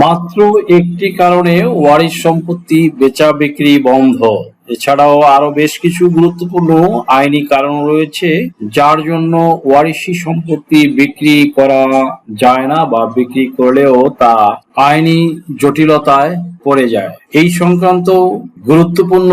মাত্র একটি কারণে ওয়ারিশ সম্পত্তি বেচা বিক্রি বন্ধ। এছাড়াও আরো বেশ কিছু গুরুত্বপূর্ণ আইনি কারণ রয়েছে যার জন্য ওয়ারিশি সম্পত্তি বিক্রি করা যায় না বা বিক্রি করলেও তা আইনি জটিলতায় পড়ে যায়। এই সংক্রান্ত গুরুত্বপূর্ণ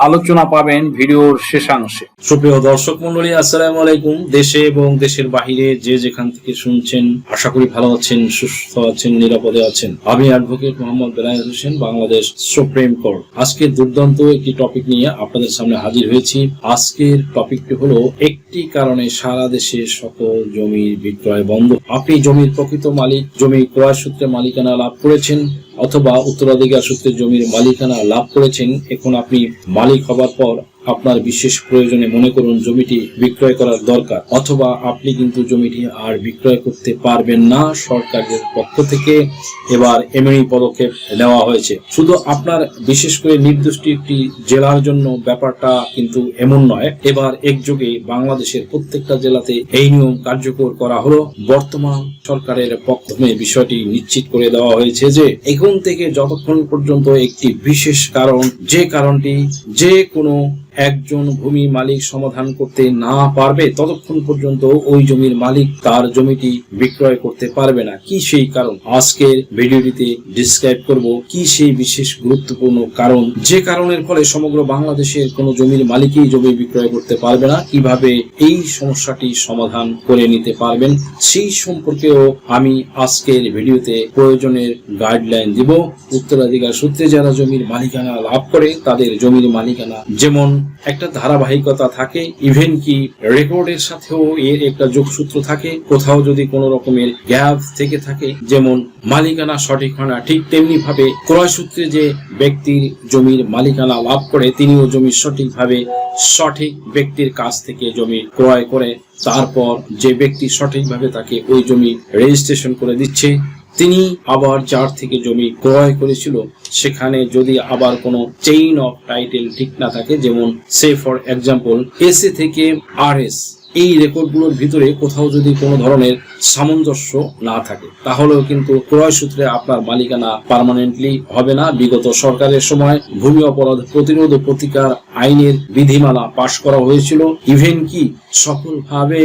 আলোচনা পাবেন ভিডিওর শেষাংশে। সুপ্রিয় দর্শক মন্ডলী, আসসালামু আলাইকুম। দেশে এবং দেশের বাহিরে যে যেখান থেকে শুনছেন, আশা করি ভালো আছেন, সুস্থ আছেন, নিরাপদে আছেন। আমি advocate Mohammad Belayet Hossain, Bangladesh supreme court. আজকে দুর্দান্ত একটি টপিক নিয়ে আপনাদের সামনে হাজির হয়েছি। আজকের টপিকটি হলো একটি কারণে সারা দেশে সকল জমি বিক্রয় বন্ধ। আপনি জমির প্রকৃত মালিক, জমি ক্রয় সূত্রে মালিকানা লাভ করেছেন অথবা উত্তরাধিকার সূত্রে জমির মালিকানা লাভ করেছেন। এখন আপনি মালিক হবার পর আপনার বিশেষ প্রয়োজনে মনে করুন জমিটি বিক্রয় করার দরকার, অথবা আপনি কিন্তু জমিটি আর বিক্রয় করতে পারবেন না। সরকারের পক্ষ থেকে এবার এমনি পদক্ষেপ নেওয়া হয়েছে। শুধু আপনার বিশেষ করে নির্দিষ্ট একটি জেলার জন্য ব্যাপারটা কিন্তু এমন নয়। এবার একযোগে বাংলাদেশের প্রত্যেকটা জেলাতে এই নিয়ম কার্যকর করা হলো। বর্তমান সরকারের পক্ষ থেকে বিষয়টি নিশ্চিত করে দেওয়া হয়েছে যে এখন থেকে যতক্ষণ পর্যন্ত একটি বিশেষ কারণ, যে কারণটি যে কোনো একজন ভূমি মালিক সমাধান করতে না পারবে, ততক্ষণ পর্যন্ত ওই জমির মালিক তার জমিটি বিক্রয় করতে পারবে না। কি সেই কারণ? আজকের ভিডিওটিতে ডিসক্রাইব করব কি সেই বিশেষ গুরুত্বপূর্ণ কারণ, যে কারণের ফলে সমগ্র বাংলাদেশের কোনো জমির মালিকই জমি বিক্রয় করতে পারবে না। কিভাবে এই সমস্যাটি সমাধান করে নিতে পারবেন সেই সম্পর্কেও আমি আজকের ভিডিওতে প্রয়োজনের গাইডলাইন দিব। উত্তরাধিকার সূত্রে যারা জমির মালিকানা লাভ করে তাদের জমির মালিকানা যেমন একটা ধারাবাহিকতা থাকে, ইভেন কি রেকর্ডের সাথেও এর একটা যোগসূত্র থাকে। কোথাও যদি কোনো রকমের গ্যাপ থেকে থাকে, যেমন মালিকানা সঠিক হয় না, ঠিক তেমনি ভাবে ক্রয় সূত্রে যে ব্যক্তির জমির মালিকানা লাভ করে তিনিও জমি সঠিকভাবে সঠিক ব্যক্তির কাছ থেকে জমি ক্রয় করে তারপর যে ব্যক্তি সঠিকভাবে তাকে ওই জমি রেজিস্ট্রেশন করে দিচ্ছে, তিনি আবার যার থেকে জমি ক্রয় করেছিল সেখানে যদি আবার কোনো চেইন অফ টাইটেল ঠিক না থাকে, যেমন সে ফর এক্সাম্পল এসএ থেকে আরএস, এই রেকর্ডগুলোর ভিতরে কোথাও যদি কোনো ধরনের সামঞ্জস্য না থাকে তাহলেও কিন্তু ক্রয় সূত্রে আপনার মালিকানা পার্মানেন্টলি হবে না। বিগত সরকারের সময় ভূমি অপরাধ প্রতিরোধ ও প্রতিকার আইনের বিধিমালা পাশ করা হয়েছিল, ইভেন কি সফলভাবে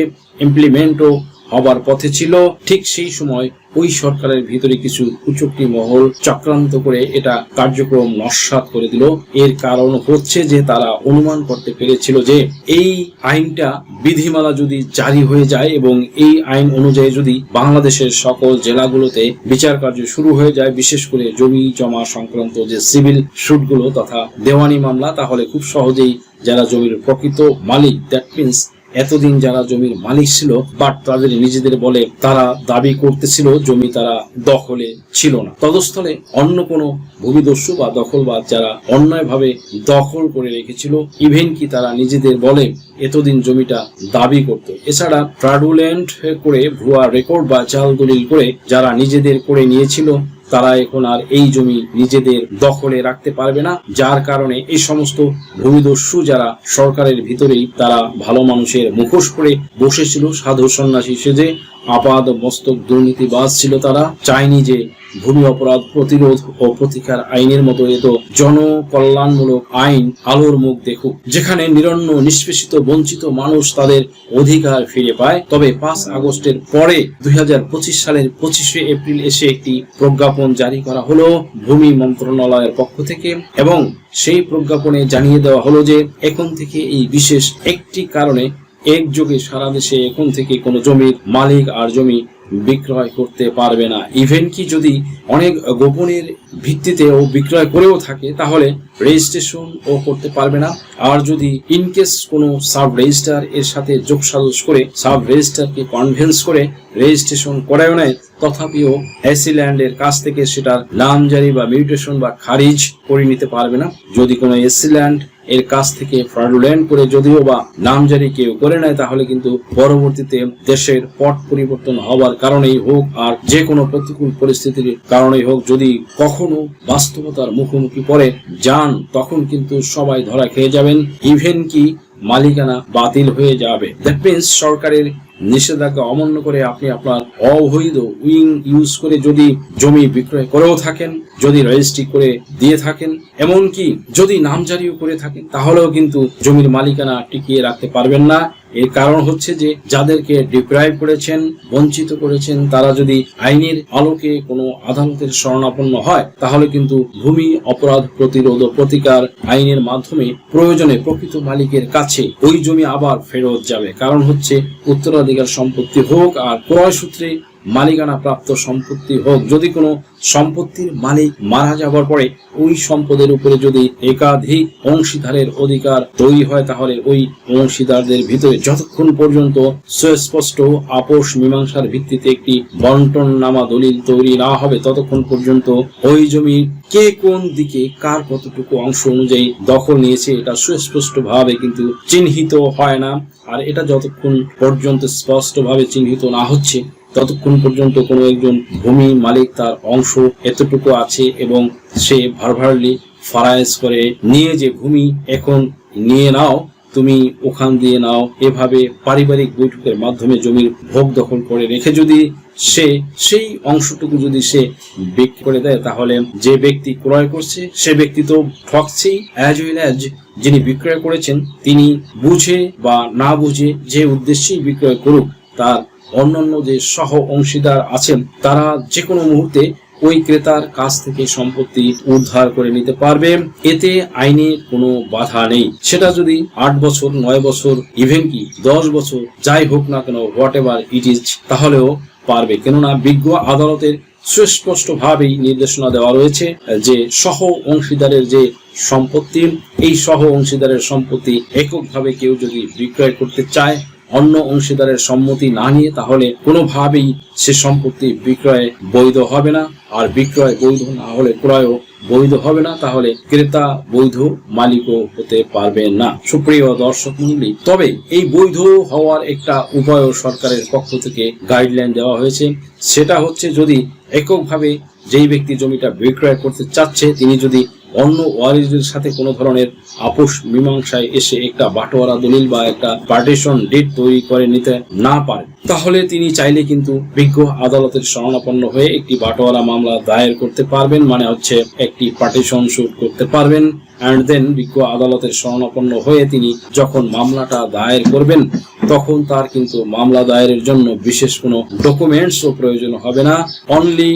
ইমপ্লিমেন্টও হবার পথে ছিল। ঠিক সেই সময় ওই সরকারের ভিতরে কিছু কুচক্রী মহল চক্রান্ত করে এটা কার্যক্রম নস্যাৎ করে দিল। এর কারণ হচ্ছে যে তারা অনুমান করতে পেরেছিল যে এই আইনটা বিধিমালা যদি জারি হয়ে যায় এবং এই আইন অনুযায়ী যদি বাংলাদেশের সকল জেলাগুলোতে বিচার কার্য শুরু হয়ে যায়, বিশেষ করে জমি জমা সংক্রান্ত যে সিভিল সুটগুলো তথা দেওয়ানি মামলা, তাহলে খুব সহজেই যারা জমির প্রকৃত মালিক, দ্যাট মিনস এতদিন যারা জমির মালিক ছিল বাট তাদের নিজেদের বলে তারা দাবি করতেছিল জমি তারা দখলে ছিল না, তদস্থলে অন্য কোনো ভূমিদস্যু বা দখলবাদ যারা অন্যায়ভাবে দখল করে রেখেছিল, ইভেন কি তারা নিজেদের বলে এতদিন জমিটা দাবি করত। এছাড়া ফ্রডুলেন্ট করে ভুয়া রেকর্ড বা জাল দলিল করে যারা নিজেদের করে নিয়েছিল তারা এখন আর এই জমি নিজেদের দখলে রাখতে পারবে না, যার কারণে এই সমস্ত ভূমিদস্যু যারা সরকারের ভিতরেই তারা ভালো মানুষের মুখোশ পরে বসেছিল, সাধু সন্ন্যাসী সেজে আপাদ মস্তক দুর্নীতিবাজ ছিল, তারা চায়নি যে ভূমি অপরাধ প্রতিরোধ ও প্রতিকার আইনের মতো এত জনকল্যাণমূলক আইন আলোর মুখ দেখুক, যেখানে নিরন্ন নিষ্পেষিত বঞ্চিত মানুষ তাদের অধিকার ফিরে পায়। তবে 5 আগস্টের পরে 2025 সালের 25শে এপ্রিল এসে একটি প্রজ্ঞাপন জারি করা হলো ভূমি মন্ত্রণালয়ের পক্ষ থেকে, এবং সেই প্রজ্ঞাপনে জানিয়ে দেওয়া হলো যে এখন থেকে এই বিশেষ একটি কারণে একযোগে সারা দেশে এখন থেকে কোনো জমির মালিক আর জমি বিক্রয় করতে পারবে না। ইভেন কি যদি অনেক গোপনের ভিত্তিতে ও বিক্রয় করেও থাকে তাহলে রেজিস্ট্রেশন ও করতে পারবে না। আর যদি ইনকেস কোনো সাব রেজিস্ট্রার এর সাথে যোগসাজশ করে সাব রেজিস্ট্রারকে কনভিন্স করে রেজিস্ট্রেশন করায়ও নেয়, তথাপিও এসি ল্যান্ডের কাছ থেকে সেটার নামজারি বা মিউটেশন বা খারিজ করে নিতে পারবে না। যদি কোনো এসি ল্যান্ড এর কাছ থেকে ফ্রডুলেন্ট করে যদিও বা নামজারি কেউ করে নেয় তাহলে কিন্তু পরবর্তীতে দেশের পট পরিবর্তন হওয়ার কারণেই হোক আর যে কোনো প্রতিকূল পরিস্থিতির কারণেই হোক, যদি কখনো বাস্তবতার মুখোমুখি পড়ে যান তখন কিন্তু সবাই ধরা খেয়ে যাবেন, ইভেন কি মালিকানা বাতিল হয়ে যাবে। দ্যাট মিনস সরকারের নিষেধাজ্ঞা অমান্য করে আপনি আপনার অবৈধ উইং ইউজ করে যদি জমি বিক্রয় করেও থাকেন, যদি রেজিস্ট্রি করে দিয়ে থাকেন, এমনকি যদি নামজারিও করে থাকেন, তাহলেও কিন্তু জমির মালিকানা টিকিয়ে রাখতে পারবেন না। এর কারণ হচ্ছে যে যাদেরকে ডিপ্রাইভ করেছেন, বঞ্চিত করেছেন, তারা যদি আইনের আলোকে কোনো আদালতের শরণাপন্ন হয়, তাহলে কিন্তু ভূমি অপরাধ প্রতিরোধ ও প্রতিকার আইনের মাধ্যমে প্রয়োজনে প্রকৃত মালিকের কাছে ওই জমি আবার ফেরত যাবে। কারণ হচ্ছে উত্তরাধিকার সম্পত্তি হোক আর ক্রয় সূত্রে মালিকানা প্রাপ্ত সম্পত্তি হোক, যদি কোনো সম্পত্তির মালিক মারা যাবার পরে ওই সম্পদের উপরে যদি একাধিক অংশীদারের অধিকার তৈরি হয়, তাহলে ওই অংশীদারদের ভিতরে যতক্ষণ পর্যন্ত সুস্পষ্ট আপোষ মীমাংসার ভিত্তিতে একটি বন্টননামা দলিল তৈরি না হবে, ততক্ষণ পর্যন্ত ওই জমির কে কোন দিকে কার কতটুকু অংশ অনুযায়ী দখল নিয়েছে এটা সুস্পষ্ট ভাবে কিন্তু চিহ্নিত হয় না। আর এটা যতক্ষণ পর্যন্ত স্পষ্ট ভাবে চিহ্নিত না হচ্ছে, ততক্ষণ পর্যন্ত কোনো একজন ভূমি মালিক তার অংশ এতটুকু আছে এবং সে ভার্বালি ফারাইজ করে নিয়ে যে ভূমি এখন নিয়ে নাও, তুমি ওখান দিয়ে নাও, এভাবে পারিবারিক বৈঠকের মাধ্যমে জমির ভোগ দখল করে রেখে যদি সে সেই অংশটুকু যদি সে বিক্রি করে দেয়, তাহলে যে ব্যক্তি ক্রয় করছে সে ব্যক্তি তো ঠকছেই, অ্যাজ ওয়েল অ্যাজ যিনি বিক্রয় করেছেন তিনি বুঝে বা না বুঝে যে উদ্দেশ্যেই বিক্রয় করুক, তার অন্যান্য যে সহ অংশীদার আছেন তারা যে কোনো মুহূর্তে ওই ক্রেতার কাছ থেকে সম্পত্তি উদ্ধার করে নিতে পারবে। এতে আইনের কোনো বাধা নেই। সেটা যদি 8 বছর, 9 বছর, ইভেন কি 10 বছর যাই হোক না কেন, হোয়াট এভার ইট ইজ, তাহলেও পারবে। কেননা বিজ্ঞ আদালতের সুস্পষ্ট ভাবেই নির্দেশনা দেওয়া রয়েছে যে সহ অংশীদারের যে সম্পত্তি, এই সহ অংশীদারের সম্পত্তি এককভাবে কেউ যদি বিক্রয় করতে চায় অন্য অংশীদারের সম্মতি না নিয়ে, তাহলে কোনোভাবেই সে সম্পত্তি বিক্রয় বৈধ হবে না। আর বিক্রয় বৈধ না হলে ক্রয়ও বৈধ হবে না, তাহলে ক্রেতা বৈধ মালিকও হতে পারবে না। সুপ্রিয় দর্শক মণ্ডলী, তবে এই বৈধ হওয়ার একটা উপায়ও সরকারের পক্ষ থেকে গাইডলাইন দেওয়া হয়েছে। সেটা হচ্ছে যদি এককভাবে যেই ব্যক্তি জমিটা বিক্রয় করতে চাচ্ছে তিনি যদি অন্য ওয়ারিসদের সাথে কোনো ধরনের আপোষ মীমাংসায় এসে একটা বাটোয়ারা দলিল বা একটা পার্টিশন ডিড তৈরি করে নিতে না পারে, তাহলে তিনি চাইলে কিন্তু বিজ্ঞ আদালতের শরণাপন্ন হয়ে একটি বাটোয়ারা মামলা দায়ের করতে পারবেন, মানে হচ্ছে একটি পার্টিশন শুট করতে পারবেন। অ্যান্ড দেন বিজ্ঞ আদালতের শরণাপন্ন হয়ে তিনি যখন মামলাটা দায়ের করবেন, তখন তার কিন্তু মামলা দায়েরের জন্য বিশেষ কোনো ডকুমেন্টসও প্রয়োজন হবে না। অনলি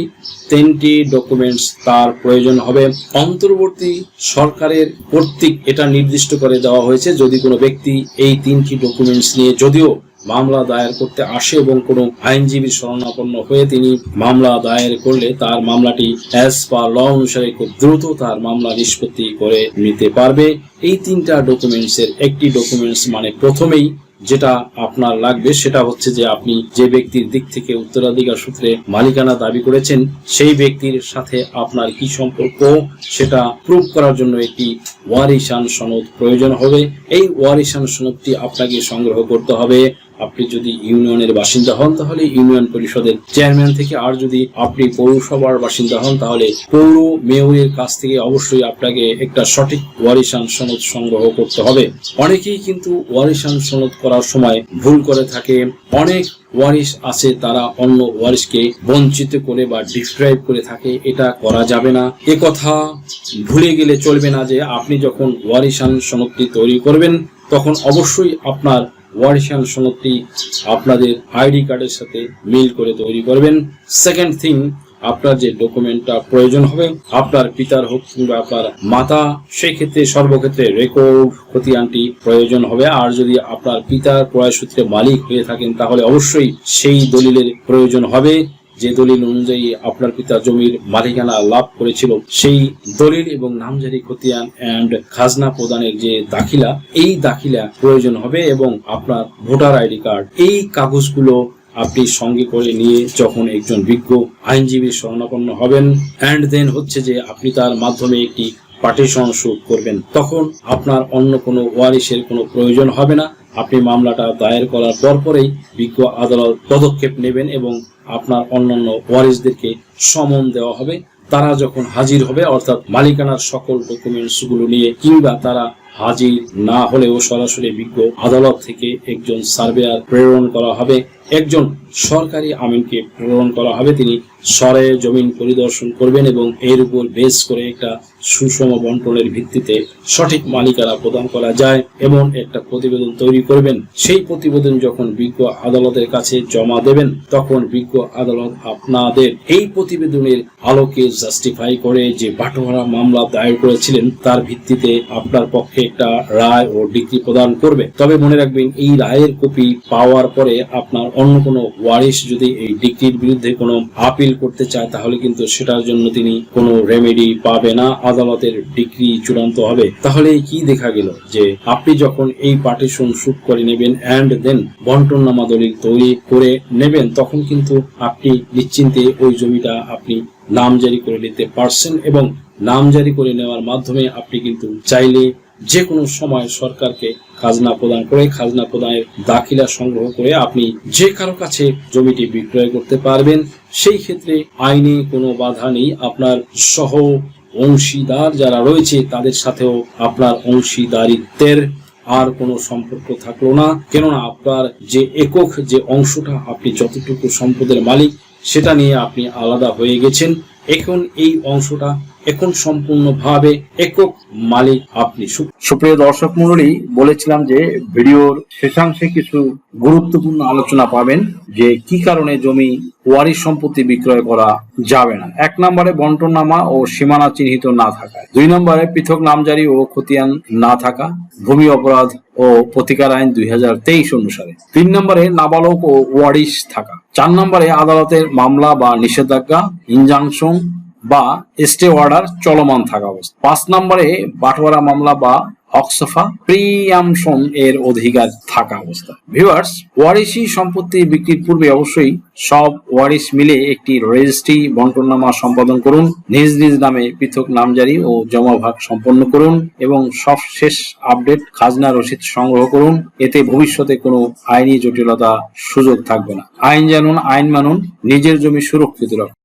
3টি ডকুমেন্টস তার প্রয়োজন হবে। অন্তর্বর্তী সরকারের কর্তৃক এটা নির্দিষ্ট করে দেওয়া হয়েছে, যদি কোনো ব্যক্তি এই 3টি ডকুমেন্টস নিয়ে যদিও মামলা দায়ের করতে আসে এবং কোনো আইনজীবীর শরণাপন্ন হয়ে তিনি মামলা দায়ের করলে তার মামলাটি অ্যাজ পার ল অনুসারে খুব দ্রুত তার মামলা নিষ্পত্তি করে নিতে পারবে। এই 3টা ডকুমেন্টসের একটি ডকুমেন্টস মানে প্রথমেই যেটা আপনার লাগবে সেটা হচ্ছে যে আপনি যে ব্যক্তির দিক থেকে উত্তরাধিকার সূত্রে মালিকানা দাবি করেছেন সেই ব্যক্তির সাথে আপনার কি সম্পর্ক সেটা প্রুভ করার জন্য একটি ওয়ারিশান সনদ প্রয়োজন হবে। এই ওয়ারিশান সনদটি আপনাকে সংগ্রহ করতে হবে। আপনি যদি ইউনিয়নের বাসিন্দা হন তাহলে ইউনিয়ন পরিষদের চেয়ারম্যান থেকে, আর যদি আপনি পৌরসভার বাসিন্দা হন তাহলে পৌর মেয়রের কাছ থেকে অবশ্যই আপনাকে একটা সঠিক ওয়ারিশান সনদ সংগ্রহ করতে হবে। অনেকেই কিন্তু ওয়ারিশান সনদ করার সময় ভুল করে থাকে। অনেক ওয়ারিশ আছে তারা অন্য ওয়ারিশকে বঞ্চিত করে বা ডিপ্রাইভ করে থাকে। এটা করা যাবে না। এ কথা ভুলে গেলে চলবে না যে আপনি যখন ওয়ারিশান সনদটি তৈরি করবেন তখন অবশ্যই আপনার ওয়ারিশান সনদটি আপনাদের আইডি কার্ডের সাথে মিল করে তৈরি করবেন। সেকেন্ড থিং, আপনার যে ডকুমেন্টটা প্রয়োজন হবে আপনার পিতার হোক কিংবা আপনার মাতা, সেই ক্ষেত্রে সর্বক্ষেত্রে রেকর্ড খতিয়ানটি প্রয়োজন হবে। আর যদি আপনার পিতার ক্রয় সূত্রে মালিক হয়ে থাকেন তাহলে অবশ্যই সেই দলিলের প্রয়োজন হবে। যে দলিল অনুযায়ী আপনার পিতা জমির মালিকানা লাভ করেছিল সেই দলিল এবং নামজারি খতিয়ান এন্ড খাজনা প্রদানের যে দাখিলা, এই দাখিলা প্রয়োজন হবে এবং আপনার ভোটার আইডি কার্ড। এই কাগজগুলো আপনি সঙ্গে করে নিয়ে যখন একজন বিজ্ঞ আইনজীবীর শরণাপন্ন হবেন এন্ড দেন হচ্ছে যে আপনি তার মাধ্যমে একটি পার্টিশন শুট করবেন, তখন আপনার অন্য কোনো ওয়ারিশের কোনো প্রয়োজন হবে না। আপনি মামলাটা দায়ের করার পরপরেই বিজ্ঞ আদালত পদক্ষেপ নেবেন এবং আপনার অন্যান্য ওয়ারিশদেরকে সমন দেওয়া হবে। তারা যখন হাজির হবে অর্থাৎ মালিকানার সকল ডকুমেন্টস গুলো নিয়ে, কিংবা তারা হাজির না হলেও সরাসরি বিজ্ঞ আদালত থেকে একজন সার্ভেয়ার প্রেরণ করা হবে। একজন সরকারি আমিনকে প্রেরণ করা হবে। তিনি সরে জমিন পরিদর্শন করবেন এবং এর উপর বেস করে একটা সুষম বন্টনের ভিত্তিতে সঠিক মালিকানা প্রদান করা যায় এমন একটা প্রতিবেদন তৈরি করবেন। সেই প্রতিবেদন যখন বিজ্ঞ আদালতের কাছে জমা দেবেন, তখন বিজ্ঞ আদালত আপনাদের এই প্রতিবেদনের আলোকে জাস্টিফাই করে যে বাটোয়ারা মামলা দায়ের করেছিলেন তার ভিত্তিতে আপনার পক্ষে একটা রায় ও ডিক্রি প্রদান করবে। তবে মনে রাখবেন, এই রায়ের কপি পাওয়ার পরে আপনার অন্য কোনো ওয়ারিশ যদি এই ডিক্রির বিরুদ্ধে কোনো আপিল করতে চায়, তাহলে কিন্তু সেটার জন্য তিনি কোনো রেমেডি পাবে না। আদালতের ডিক্রি চূড়ান্ত হবে। তাহলে কি দেখা গেল, যে আপনি যখন এই পার্টিশন শুট করে নেবেন এন্ড দেন বন্টননামা দলিল তৈরি করে নেবেন, তখন কিন্তু আপনি নিশ্চিন্তে ওই জমিটা আপনি নামজারি করে নিতে পারছেন এবং নামজারি করে নেওয়ার মাধ্যমে আপনি কিন্তু চাইলে যে কোনো সময় সরকারকে খাজনা প্রদান করে খাজনা প্রদানের দাখিলা সংগ্রহ করে আপনি যে কারো কাছে জমিটি বিক্রয় করতে পারবেন। সেই ক্ষেত্রে আইনে কোনো বাধা নেই। আপনার সহ অংশীদার যারা রয়েছে তাদের সাথেও আপনার অংশীদারিত্বের আর কোনো সম্পর্ক থাকলো না, কেননা আপনার যে একক যে অংশটা, আপনি যতটুকু সম্পদের মালিক সেটা নিয়ে আপনি আলাদা হয়ে গেছেন। এখন এই অংশটা এখন সম্পূর্ণভাবে একক মালিক আপনি। সুপ্রিয় দর্শক মণ্ডলী, বলেছিলাম যে ভিডিওর শেষাংশে কিছু গুরুত্বপূর্ণ আলোচনা পাবেন যে কি কারণে জমি ওয়ারিশ সম্পত্তি বিক্রয় করা যাবে না। 1 নম্বরে বন্টননামা ও সীমানা চিহ্নিত না থাকা, 2 নম্বরে পৃথক নামজারি ও খতিয়ান না থাকা ভূমি অপরাধ ও প্রতিকার আইন 2023 অনুসারে, 3 নম্বরে নাবালক ও ওয়ারিশ থাকা, 4 নম্বরে আদালতের মামলা বা নিষেধাজ্ঞা ইনজাংশন বা স্টে অর্ডার চলমান থাকা অবস্থা, 5 নম্বরে বাটোয়ারা মামলা বা হকসফা প্রিয়ামশন এর অধিকার থাকা অবস্থা। ভিউয়ার্স, ওয়ারিশি সম্পত্তি বিক্রির পূর্বে অবশ্যই সব ওয়ারিশ মিলে একটি রেজিস্ট্রি বন্টননামা সম্পাদন করুন, নিজ নিজ নামে পৃথক নামজারি ও জমাভাগ সম্পন্ন করুন এবং সবশেষ আপডেট খাজনা রসিদ সংগ্রহ করুন। এতে ভবিষ্যতে কোনো আইনি জটিলতা সুযোগ থাকবে না। আইন জানুন, আইন মানুন, নিজের জমি সুরক্ষিত রাখুন।